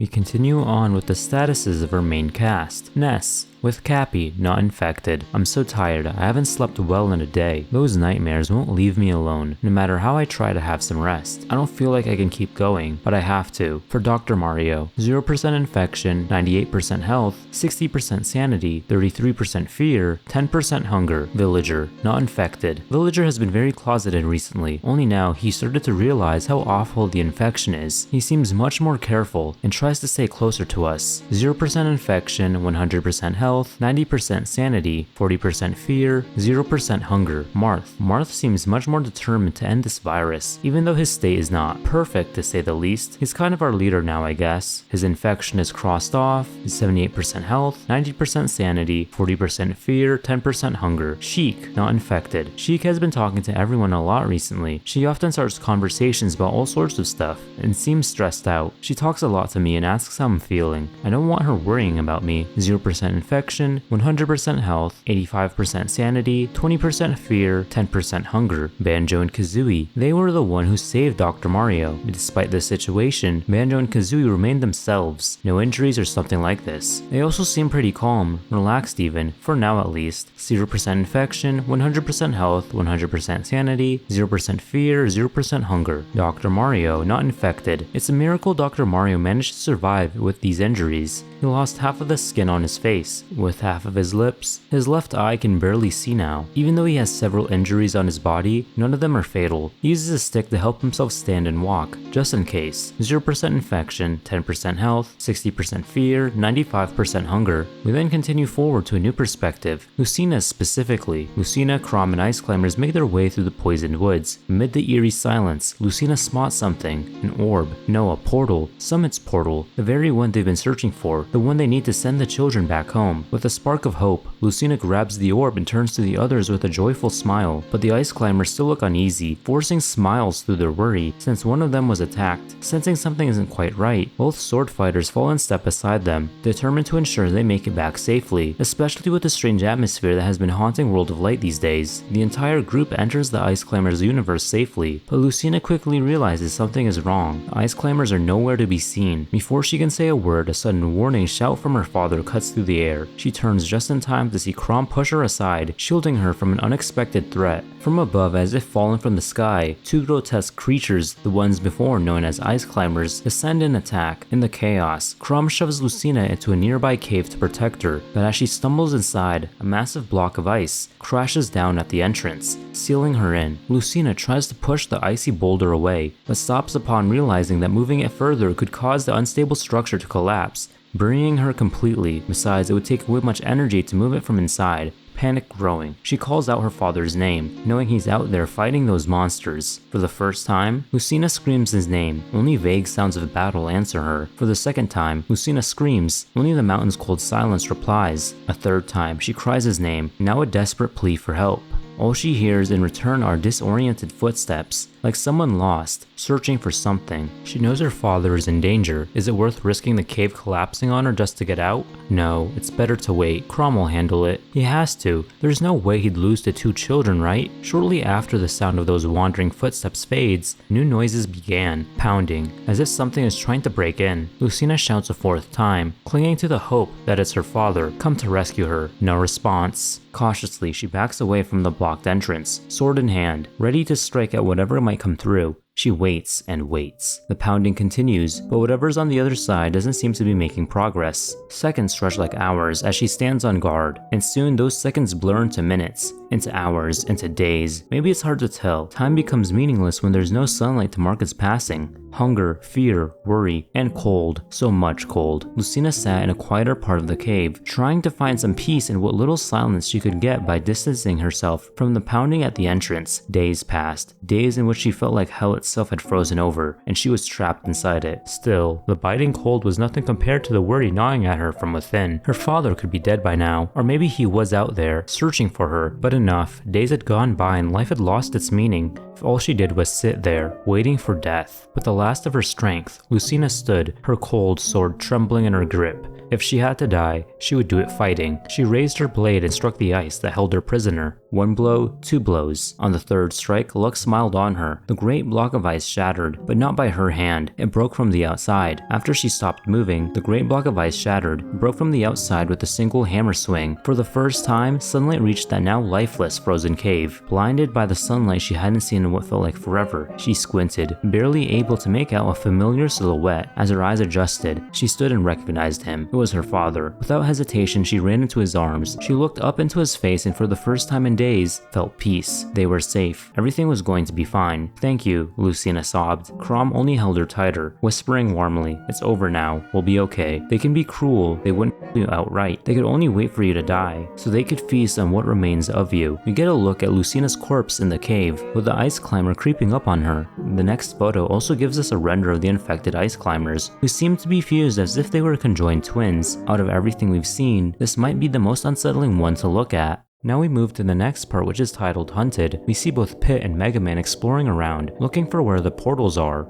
We continue on with the statuses of our main cast. Ness, with Cappy, not infected. I'm so tired, I haven't slept well in a day. Those nightmares won't leave me alone, no matter how I try to have some rest. I don't feel like I can keep going, but I have to. For Dr. Mario, 0% infection, 98% health, 60% sanity, 33% fear, 10% hunger. Villager, not infected. Villager has been very closeted recently, only now he started to realize how awful the infection is. He seems much more careful and tries to stay closer to us. 0% infection, 100% health, 90% sanity, 40% fear, 0% hunger. Marth. Marth seems much more determined to end this virus, even though his state is not perfect to say the least. He's kind of our leader now, I guess. His infection is crossed off, his 78% health, 90% sanity, 40% fear, 10% hunger. Sheik, not infected. Sheik has been talking to everyone a lot recently. She often starts conversations about all sorts of stuff and seems stressed out. She talks a lot to me and asks how I'm feeling. I don't want her worrying about me. 0% infection, 100% health, 85% sanity, 20% fear, 10% hunger. Banjo and Kazooie. They were the one who saved Dr. Mario. Despite this situation, Banjo and Kazooie remained themselves. No injuries or something like this. They also seem pretty calm, relaxed even, for now at least. 0% infection, 100% health, 100% sanity, 0% fear, 0% hunger. Dr. Mario, not infected. It's a miracle Dr. Mario managed to survive with these injuries. He lost half of the skin on his face, with half of his lips. His left eye can barely see now. Even though he has several injuries on his body, none of them are fatal. He uses a stick to help himself stand and walk, just in case. 0% infection, 10% health, 60% fear, 95% hunger. We then continue forward to a new perspective. Lucina specifically. Lucina, Chrom, and Ice Climbers make their way through the poisoned woods. Amid the eerie silence, Lucina spots something. An orb. No, a portal. Summit's portal. The very one they've been searching for. The one they need to send the children back home. With a spark of hope, Lucina grabs the orb and turns to the others with a joyful smile, but the Ice Climbers still look uneasy, forcing smiles through their worry since one of them was attacked. Sensing something isn't quite right, both sword fighters fall and step beside them, determined to ensure they make it back safely, especially with the strange atmosphere that has been haunting World of Light these days. The entire group enters the Ice Climbers universe safely, but Lucina quickly realizes something is wrong. The Ice Climbers are nowhere to be seen. Before she can say a word, a sudden warning shout from her father cuts through the air. She turns just in time to see Chrom push her aside, shielding her from an unexpected threat. From above, as if fallen from the sky, two grotesque creatures, the ones before known as Ice Climbers, descend and attack. In the chaos, Chrom shoves Lucina into a nearby cave to protect her, but as she stumbles inside, a massive block of ice crashes down at the entrance, sealing her in. Lucina tries to push the icy boulder away, but stops upon realizing that moving it further could cause the unstable structure to collapse, burying her completely. Besides, it would take way much energy to move it from inside. Panic growing, she calls out her father's name, knowing he's out there fighting those monsters. For the first time, Lucina screams his name. Only vague sounds of battle answer her. For the second time, Lucina screams. Only the mountain's cold silence replies. A third time, she cries his name, now a desperate plea for help. All she hears in return are disoriented footsteps, like someone lost, searching for something. She knows her father is in danger. Is it worth risking the cave collapsing on her just to get out? No, it's better to wait. Chrom will handle it. He has to. There's no way he'd lose to two children, right? Shortly after the sound of those wandering footsteps fades, new noises began, pounding, as if something is trying to break in. Lucina shouts a fourth time, clinging to the hope that it's her father, come to rescue her. No response. Cautiously, she backs away from the blocked entrance, sword in hand, ready to strike at whatever might come through. She waits and waits. The pounding continues, but whatever's on the other side doesn't seem to be making progress. Seconds stretch like hours as she stands on guard, and soon those seconds blur into minutes, into hours, into days. Maybe it's hard to tell. Time becomes meaningless when there's no sunlight to mark its passing. Hunger, fear, worry, and cold. So much cold. Lucina sat in a quieter part of the cave, trying to find some peace in what little silence she could get by distancing herself from the pounding at the entrance. Days passed. Days in which she felt like hell itself had frozen over, and she was trapped inside it. Still, the biting cold was nothing compared to the worry gnawing at her from within. Her father could be dead by now, or maybe he was out there, searching for her, but enough. Days had gone by and life had lost its meaning. All she did was sit there, waiting for death. With the last of her strength, Lucina stood, her cold sword trembling in her grip. If she had to die, she would do it fighting. She raised her blade and struck the ice that held her prisoner. 1 blow, 2 blows. On the 3rd strike, luck smiled on her. The great block of ice shattered, but not by her hand. It broke from the outside. After she stopped moving, the great block of ice shattered, broke from the outside with a single hammer swing. For the first time, sunlight reached that now lifeless frozen cave. Blinded by the sunlight she hadn't seen in what felt like forever, she squinted, barely able to make out a familiar silhouette. As her eyes adjusted, she stood and recognized him. It was her father. Without hesitation, she ran into his arms. She looked up into his face and for the first time in days, felt peace. They were safe. Everything was going to be fine. "Thank you," Lucina sobbed. Crom only held her tighter, whispering warmly, "It's over now. We'll be okay. They can be cruel. They wouldn't kill you outright. They could only wait for you to die, so they could feast on what remains of you." We get a look at Lucina's corpse in the cave, with the ice climber creeping up on her. The next photo also gives us a render of the infected ice climbers, who seem to be fused as if they were conjoined twins. Out of everything we've seen, this might be the most unsettling one to look at. Now we move to the next part, which is titled Hunted. We see both Pit and Mega Man exploring around, looking for where the portals are.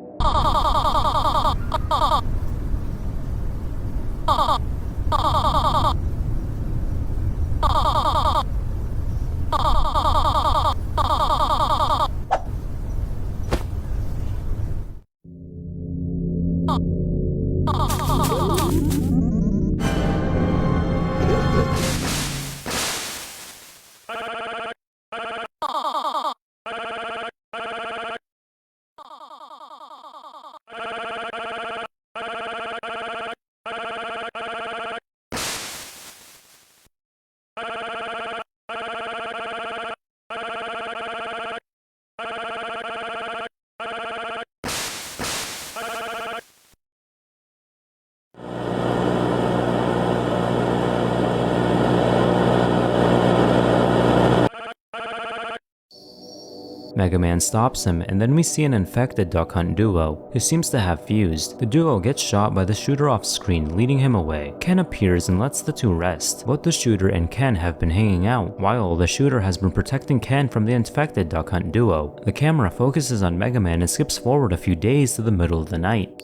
Mega Man stops him, and then we see an infected Duck Hunt duo, who seems to have fused. The duo gets shot by the shooter off screen, leading him away. Ken appears and lets the two rest. Both the shooter and Ken have been hanging out, while the shooter has been protecting Ken from the infected Duck Hunt duo. The camera focuses on Mega Man and skips forward a few days to the middle of the night.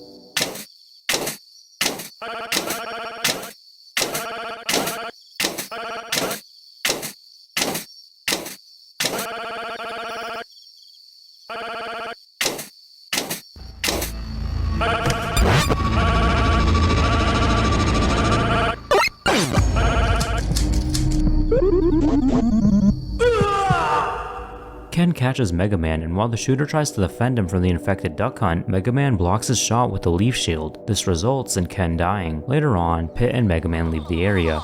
Ken catches Mega Man, and while the shooter tries to defend him from the infected Duck Hunt, Mega Man blocks his shot with a leaf shield. This results in Ken dying. Later on, Pit and Mega Man leave the area.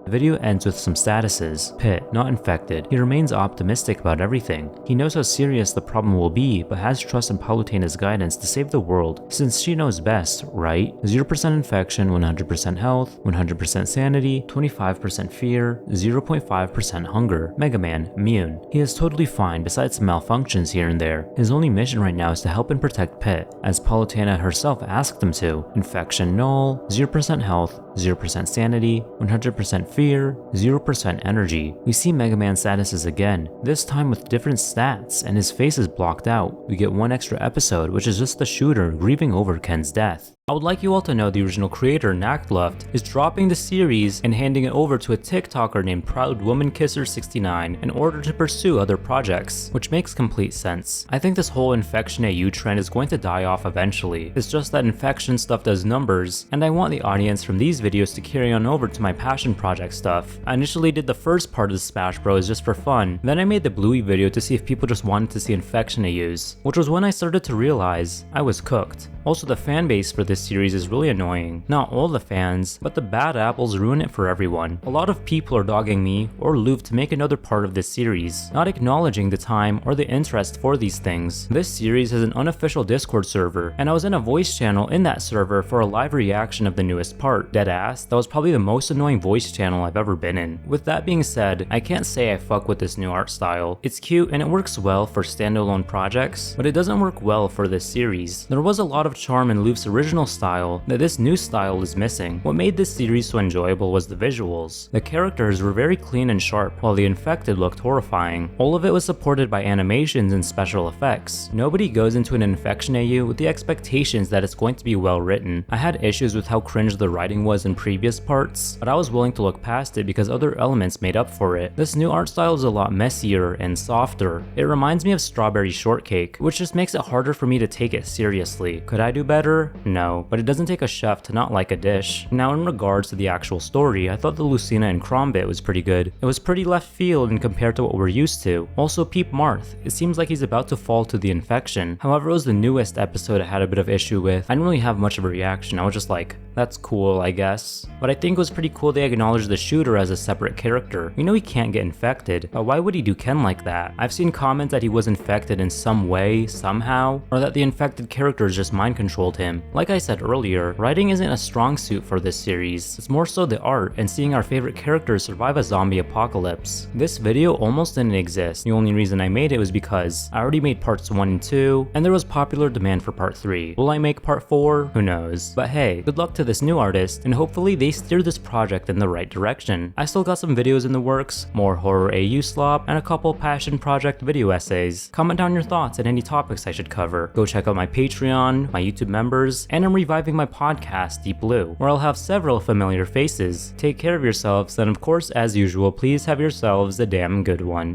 The video ends with some statuses. Pit, not infected. He remains optimistic about everything. He knows how serious the problem will be, but has trust in Palutena's guidance to save the world, since she knows best, right? 0% infection, 100% health, 100% sanity, 25% fear, 0.5% hunger. Mega Man, immune. He is totally fine besides some malfunctions here and there. His only mission right now is to help and protect Pit, as Palutena herself asked him to. Infection null, 0% health, 0% sanity, 100% fear, 0% energy. We see Mega Man statuses again, this time with different stats, and his face is blocked out. We get one extra episode, which is just the shooter grieving over Ken's death. I would like you all to know the original creator, Nactluft, is dropping the series and handing it over to a TikToker named ProudWomanKisser69 in order to pursue other projects, which makes complete sense. I think this whole infection AU trend is going to die off eventually. It's just that infection stuff does numbers, and I want the audience from these videos to carry on over to my passion project stuff. I initially did the first part of the Smash Bros just for fun, then I made the Bluey video to see if people just wanted to see infection AUs, which was when I started to realize I was cooked. Also, the fan base for this series is really annoying. Not all the fans, but the bad apples ruin it for everyone. A lot of people are dogging me or Luv to make another part of this series, not acknowledging the time or the interest for these things. This series has an unofficial Discord server, and I was in a voice channel in that server for a live reaction of the newest part. Deadass, that was probably the most annoying voice channel I've ever been in. With that being said, I can't say I fuck with this new art style. It's cute and it works well for standalone projects, but it doesn't work well for this series. There was a lot of charm in Luv's original original style that this new style is missing. What made this series so enjoyable was the visuals. The characters were very clean and sharp, while the infected looked horrifying. All of it was supported by animations and special effects. Nobody goes into an infection AU with the expectations that it's going to be well written. I had issues with how cringe the writing was in previous parts, but I was willing to look past it because other elements made up for it. This new art style is a lot messier and softer. It reminds me of Strawberry Shortcake, which just makes it harder for me to take it seriously. Could I do better? No, but it doesn't take a chef to not like a dish. Now in regards to the actual story, I thought the Lucina and Crom bit was pretty good. It was pretty left field in compared to what we're used to. Also Peep Marth, it seems like he's about to fall to the infection. However, it was the newest episode I had a bit of issue with. I didn't really have much of a reaction, I was just like, that's cool, I guess. But I think it was pretty cool they acknowledged the shooter as a separate character. We know he can't get infected, but why would he do Ken like that? I've seen comments that he was infected in some way, somehow, or that the infected characters just mind controlled him. Like I said earlier, writing isn't a strong suit for this series. It's more so the art and seeing our favorite characters survive a zombie apocalypse. This video almost didn't exist. The only reason I made it was because I already made parts 1 and 2, and there was popular demand for part 3. Will I make part 4? Who knows? But hey, good luck to this new artist, and hopefully they steer this project in the right direction. I still got some videos in the works, more horror AU slop, and a couple passion project video essays. Comment down your thoughts and any topics I should cover. Go check out my Patreon, my YouTube members, and I'm reviving my podcast, Deep Blue, where I'll have several familiar faces. Take care of yourselves, and of course, as usual, please have yourselves a damn good one.